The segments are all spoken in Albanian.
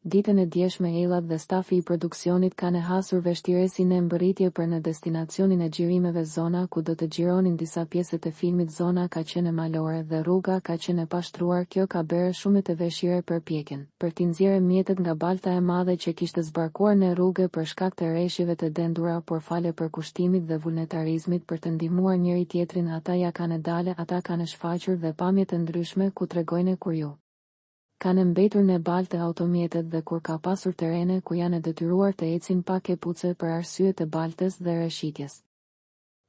Ditën e djeshme Ellat dhe stafi i produksionit kanë hasur veshtiresin e mbërritje për në destinacionin e xhirimeve Zona, ku do të xhironin disa pjesët e filmit. Zona ka qenë malore dhe rruga ka qenë e pashtruar. Kjo ka bërë shumë të vështirë për pjekjen për t'i nxjerrë mjetet nga balta e madhe që kishte zbarkuar në rrugë për shkak të rreshjeve të dendura, por fale për kushtimit dhe vullnetarizmit për të ndihmuar njëri tjetrin, ata ja kanë dalë, ata kanë shfaqur dhe pamje të ndryshme ku tregojnë kur ju kanë mbetur në baltë automjetet dhe kur ka pasur terene ku janë detyruar të ecin pa kepuce për arsye të baltës dhe rreshitjes.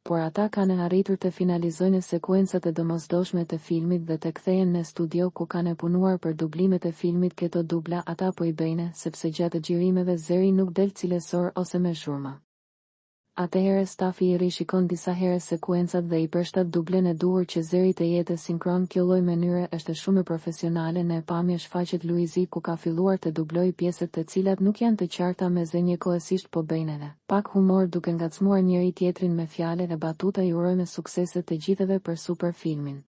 Por ata kanë arritur të finalizojnë sekuencat e domosdoshme të filmit dhe të kthehen në studio ku kanë punuar për dublimet e filmit. Këto dubla ata po i bëjnë sepse gjatë xhirimeve zëri nuk del cilësor ose me zhurmë. Atëherë stafi i rishikon disa herë sekuencat dhe i përshtat dublen e duhur që zëri të jetë sinkron. Kjo lloj mënyre është shumë profesionale. Në pamje shfaqet Luizi ku ka filluar të dubloj pjesët të cilat nuk janë të qarta me zë njëkohësisht, po bëjnë edhe pak humor duke ngacmuar njëri tjetrin me fjalë dhe batuta. I urojmë suksese të gjithëve për super filmin.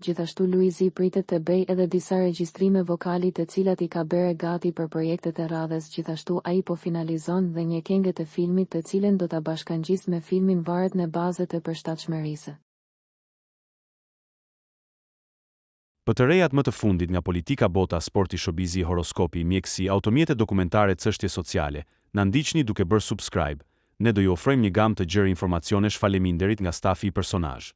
Gjithashtu Luizi pritet të bëj edhe disa regjistrime vokali të cilat i ka bërë gati për projektet e radhës. Gjithashtu ai po finalizon dhe një këngë të filmit të cilën do ta bashkangjisë me filmin. Varet në bazë të përshtatshmërisë. Për të rejat më të fundit nga politika, bota, sporti, showbizi, horoskopi, mjekësi, automjete, dokumentare, çështje sociale, na ndiqni duke bërë subscribe. Ne do ju ofrojmë një gamë të gjerë informacionesh. Faleminderit nga stafi i personazh.